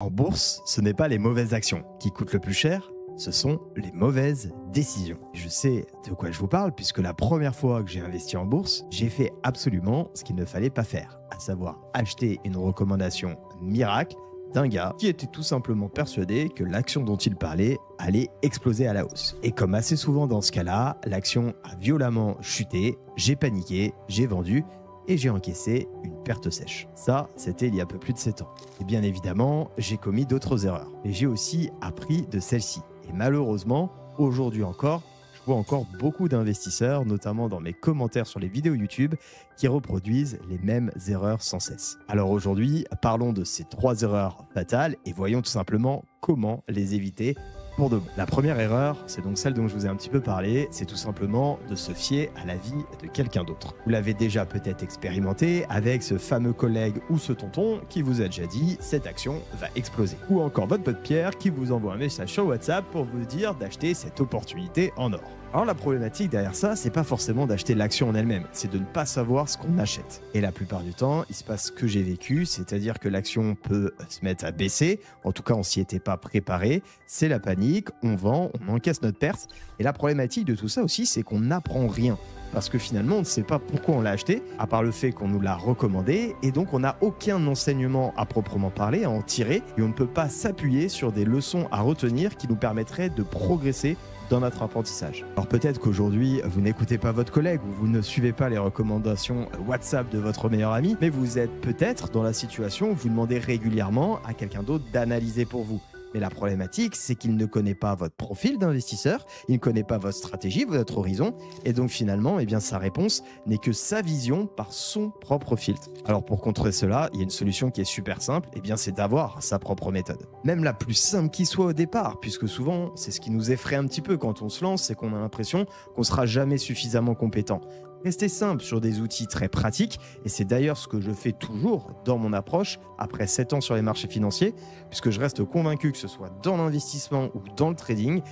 En bourse, ce n'est pas les mauvaises actions qui coûtent le plus cher, ce sont les mauvaises décisions. Je sais de quoi je vous parle puisque la première fois que j'ai investi en bourse, j'ai fait absolument ce qu'il ne fallait pas faire, à savoir acheter une recommandation miracle d'un gars qui était tout simplement persuadé que l'action dont il parlait allait exploser à la hausse. Et comme assez souvent dans ce cas-là, l'action a violemment chuté, j'ai paniqué, j'ai vendu et j'ai encaissé une perte sèche. Ça, c'était il y a un peu plus de 7 ans. Et bien évidemment, j'ai commis d'autres erreurs. Et j'ai aussi appris de celles-ci. Et malheureusement, aujourd'hui encore, je vois encore beaucoup d'investisseurs, notamment dans mes commentaires sur les vidéos YouTube, qui reproduisent les mêmes erreurs sans cesse. Alors aujourd'hui, parlons de ces 3 erreurs fatales et voyons tout simplement comment les éviter pour de bon. La première erreur, c'est donc celle dont je vous ai un petit peu parlé, c'est tout simplement de se fier à l'avis de quelqu'un d'autre. Vous l'avez déjà peut-être expérimenté avec ce fameux collègue ou ce tonton qui vous a déjà dit « cette action va exploser ». Ou encore votre pote Pierre qui vous envoie un message sur WhatsApp pour vous dire d'acheter cette opportunité en or. Alors la problématique derrière ça, c'est pas forcément d'acheter l'action en elle-même, c'est de ne pas savoir ce qu'on achète. Et la plupart du temps, il se passe ce que j'ai vécu, c'est-à-dire que l'action peut se mettre à baisser, en tout cas on s'y était pas préparé, c'est la panique, on vend, on encaisse notre perte. Et la problématique de tout ça aussi, c'est qu'on n'apprend rien. Parce que finalement, on ne sait pas pourquoi on l'a acheté, à part le fait qu'on nous l'a recommandé, et donc on n'a aucun enseignement à proprement parler, à en tirer, et on ne peut pas s'appuyer sur des leçons à retenir qui nous permettraient de progresser dans notre apprentissage. Alors peut-être qu'aujourd'hui, vous n'écoutez pas votre collègue ou vous ne suivez pas les recommandations WhatsApp de votre meilleur ami, mais vous êtes peut-être dans la situation où vous demandez régulièrement à quelqu'un d'autre d'analyser pour vous. Mais la problématique, c'est qu'il ne connaît pas votre profil d'investisseur, il ne connaît pas votre stratégie, votre horizon, et donc finalement, sa réponse n'est que sa vision par son propre filtre. Alors pour contrer cela, il y a une solution qui est super simple, c'est d'avoir sa propre méthode. Même la plus simple qui soit au départ, puisque souvent, c'est ce qui nous effraie un petit peu quand on se lance, c'est qu'on a l'impression qu'on ne sera jamais suffisamment compétent. Restez simple sur des outils très pratiques, et c'est d'ailleurs ce que je fais toujours dans mon approche après 7 ans sur les marchés financiers, puisque je reste convaincu que ce soit dans l'investissement ou dans le trading,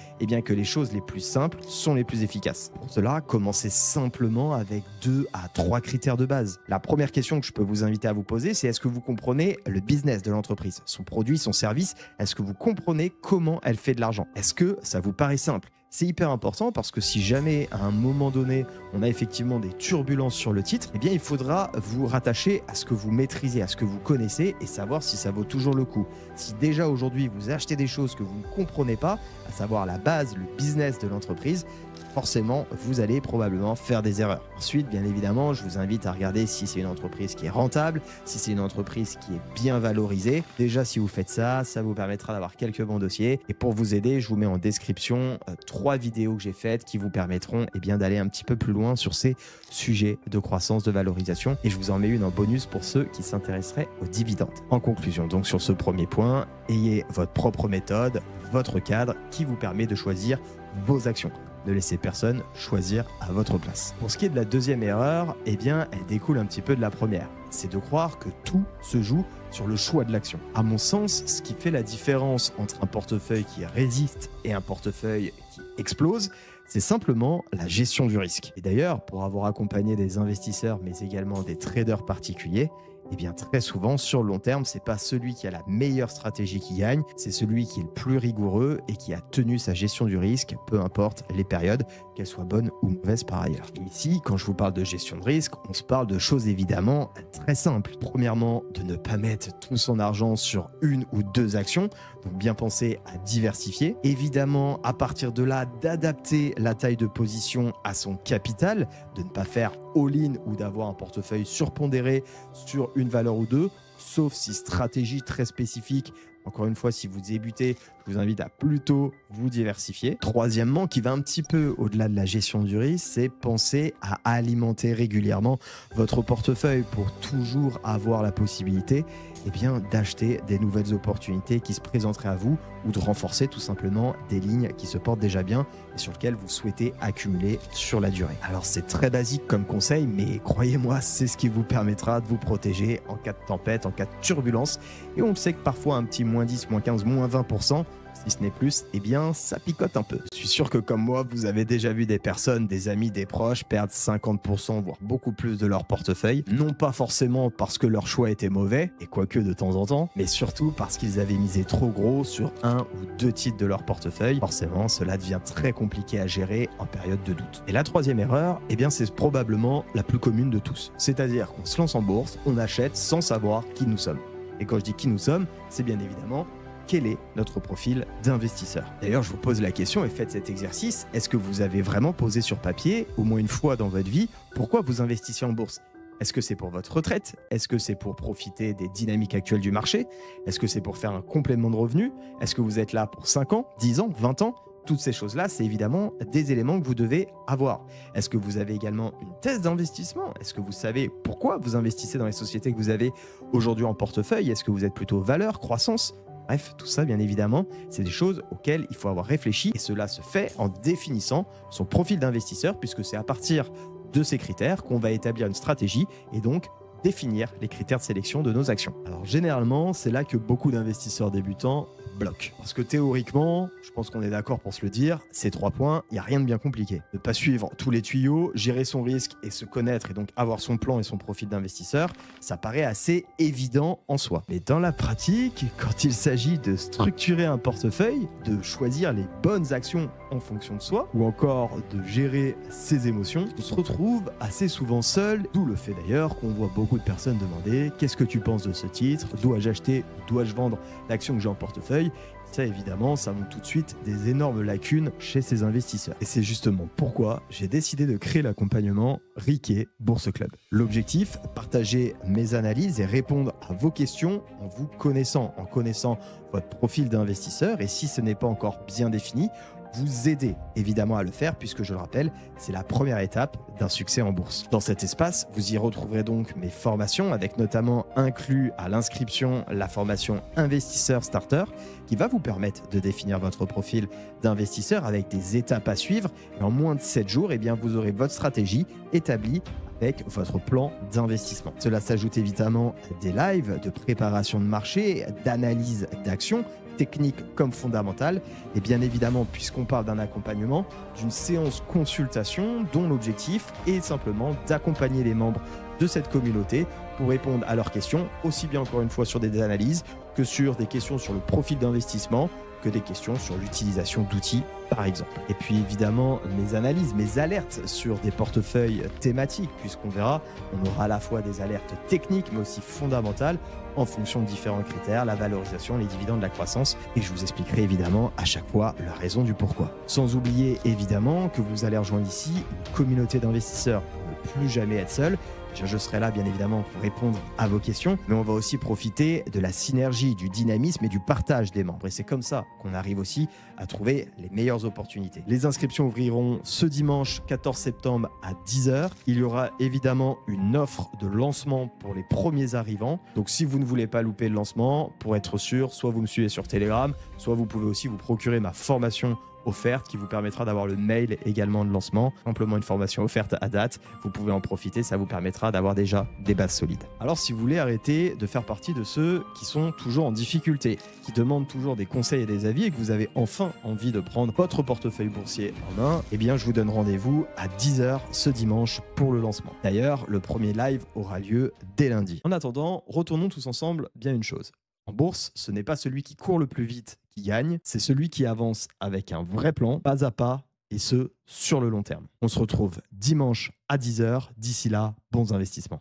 que les choses les plus simples sont les plus efficaces. Pour cela, commencez simplement avec 2 à 3 critères de base. La première question que je peux vous inviter à vous poser, c'est est-ce que vous comprenez le business de l'entreprise, son produit, son service? Est-ce que vous comprenez comment elle fait de l'argent? Est-ce que ça vous paraît simple? C'est hyper important parce que si jamais à un moment donné on a effectivement des turbulences sur le titre, il faudra vous rattacher à ce que vous maîtrisez, à ce que vous connaissez et savoir si ça vaut toujours le coup. Si déjà aujourd'hui vous achetez des choses que vous ne comprenez pas, à savoir la base, le business de l'entreprise, forcément vous allez probablement faire des erreurs. Ensuite, bien évidemment, je vous invite à regarder si c'est une entreprise qui est rentable, si c'est une entreprise qui est bien valorisée. Déjà, si vous faites ça, ça vous permettra d'avoir quelques bons dossiers. Et pour vous aider, je vous mets en description 3 vidéos que j'ai faites qui vous permettront d'aller un petit peu plus loin sur ces sujets de croissance, de valorisation. Et je vous en mets une en bonus pour ceux qui s'intéresseraient aux dividendes. En conclusion, donc sur ce premier point, ayez votre propre méthode, votre cadre qui vous permet de choisir vos actions. Ne laissez personne choisir à votre place. Pour ce qui est de la deuxième erreur, elle découle un petit peu de la première. C'est de croire que tout se joue sur le choix de l'action. À mon sens, ce qui fait la différence entre un portefeuille qui résiste et un portefeuille qui explose, c'est simplement la gestion du risque. Et d'ailleurs, pour avoir accompagné des investisseurs, mais également des traders particuliers, très souvent, sur le long terme, c'est pas celui qui a la meilleure stratégie qui gagne, c'est celui qui est le plus rigoureux et qui a tenu sa gestion du risque, peu importe les périodes, qu'elles soient bonnes ou mauvaises par ailleurs. Et ici, quand je vous parle de gestion de risque, on se parle de choses évidemment très simples. Premièrement, de ne pas mettre tout son argent sur 1 ou 2 actions, donc bien penser à diversifier. Évidemment, à partir de là, d'adapter la taille de position à son capital, de ne pas faire all-in ou d'avoir un portefeuille surpondéré sur une valeur ou 2, sauf si stratégie très spécifique. Encore une fois, si vous débutez, je vous invite à plutôt vous diversifier. Troisièmement, qui va un petit peu au-delà de la gestion du risque, c'est penser à alimenter régulièrement votre portefeuille pour toujours avoir la possibilité d'acheter des nouvelles opportunités qui se présenteraient à vous ou de renforcer tout simplement des lignes qui se portent déjà bien et sur lesquelles vous souhaitez accumuler sur la durée. Alors c'est très basique comme conseil, mais croyez-moi, c'est ce qui vous permettra de vous protéger en cas de tempête, en cas de turbulence. Et on le sait que parfois un petit moins 10, moins 15, moins 20%, Si ce n'est plus, eh bien, ça picote un peu. Je suis sûr que comme moi, vous avez déjà vu des personnes, des amis, des proches perdre 50%, voire beaucoup plus de leur portefeuille. Non pas forcément parce que leur choix était mauvais, et quoique de temps en temps, mais surtout parce qu'ils avaient misé trop gros sur un ou deux titres de leur portefeuille. Forcément, cela devient très compliqué à gérer en période de doute. Et la troisième erreur, eh bien, c'est probablement la plus commune de tous. C'est-à-dire qu'on se lance en bourse, on achète sans savoir qui nous sommes. Et quand je dis qui nous sommes, c'est bien évidemment quel est notre profil d'investisseur. D'ailleurs, je vous pose la question et faites cet exercice. Est-ce que vous avez vraiment posé sur papier, au moins une fois dans votre vie, pourquoi vous investissez en bourse? Est-ce que c'est pour votre retraite? Est-ce que c'est pour profiter des dynamiques actuelles du marché? Est-ce que c'est pour faire un complément de revenu? Est-ce que vous êtes là pour 5 ans, 10 ans, 20 ans? Toutes ces choses-là, c'est évidemment des éléments que vous devez avoir. Est-ce que vous avez également une thèse d'investissement? Est-ce que vous savez pourquoi vous investissez dans les sociétés que vous avez aujourd'hui en portefeuille? Est-ce que vous êtes plutôt valeur, croissance? Bref, tout ça, bien évidemment, c'est des choses auxquelles il faut avoir réfléchi et cela se fait en définissant son profil d'investisseur puisque c'est à partir de ces critères qu'on va établir une stratégie et donc définir les critères de sélection de nos actions. Alors généralement, c'est là que beaucoup d'investisseurs débutants bloquent. Parce que théoriquement, je pense qu'on est d'accord pour se le dire, ces 3 points, il n'y a rien de bien compliqué. Ne pas suivre tous les tuyaux, gérer son risque et se connaître et donc avoir son plan et son profil d'investisseur, ça paraît assez évident en soi. Mais dans la pratique, quand il s'agit de structurer un portefeuille, de choisir les bonnes actions en fonction de soi, ou encore de gérer ses émotions, on se retrouve assez souvent seul, d'où le fait d'ailleurs qu'on voit beaucoup de personnes demander « Qu'est-ce que tu penses de ce titre? Dois-je acheter ou dois-je vendre l'action que j'ai en portefeuille ?» Ça, évidemment, ça montre tout de suite des énormes lacunes chez ces investisseurs. Et c'est justement pourquoi j'ai décidé de créer l'accompagnement Riquet Bourse Club. L'objectif, partager mes analyses et répondre à vos questions en vous connaissant, en connaissant votre profil d'investisseur. Et si ce n'est pas encore bien défini, vous aider évidemment à le faire puisque je le rappelle, c'est la première étape d'un succès en bourse. Dans cet espace, vous y retrouverez donc mes formations avec notamment inclus à l'inscription la formation Investisseur Starter qui va vous permettre de définir votre profil d'investisseur avec des étapes à suivre et en moins de 7 jours, eh bien, vous aurez votre stratégie établie avec votre plan d'investissement. Cela s'ajoute évidemment à des lives de préparation de marché, d'analyse d'actions, technique comme fondamentale, et bien évidemment, puisqu'on parle d'un accompagnement, d'une séance consultation dont l'objectif est simplement d'accompagner les membres de cette communauté pour répondre à leurs questions, aussi bien encore une fois sur des analyses que sur des questions sur le profil d'investissement, que des questions sur l'utilisation d'outils, par exemple. Et puis évidemment, mes analyses, mes alertes sur des portefeuilles thématiques, puisqu'on verra, on aura à la fois des alertes techniques, mais aussi fondamentales, en fonction de différents critères, la valorisation, les dividendes, la croissance, et je vous expliquerai évidemment à chaque fois la raison du pourquoi. Sans oublier évidemment que vous allez rejoindre ici une communauté d'investisseurs pour ne plus jamais être seul. Je serai là, bien évidemment, pour répondre à vos questions, mais on va aussi profiter de la synergie, du dynamisme et du partage des membres. Et c'est comme ça qu'on arrive aussi à trouver les meilleures opportunités. Les inscriptions ouvriront ce dimanche 14 septembre à 10 h. Il y aura évidemment une offre de lancement pour les premiers arrivants. Donc si vous ne voulez pas louper le lancement, pour être sûr, soit vous me suivez sur Telegram, soit vous pouvez aussi vous procurer ma formation offerte qui vous permettra d'avoir le mail également de lancement. Simplement une formation offerte à date. Vous pouvez en profiter, ça vous permettra d'avoir déjà des bases solides. Alors si vous voulez arrêter de faire partie de ceux qui sont toujours en difficulté, qui demandent toujours des conseils et des avis et que vous avez enfin envie de prendre votre portefeuille boursier en main, eh bien je vous donne rendez-vous à 10 h ce dimanche pour le lancement. D'ailleurs, le premier live aura lieu dès lundi. En attendant, retournons tous ensemble bien une chose. En bourse, ce n'est pas celui qui court le plus vite qui gagne, c'est celui qui avance avec un vrai plan, pas à pas, et ce, sur le long terme. On se retrouve dimanche à 10 h. D'ici là, bons investissements.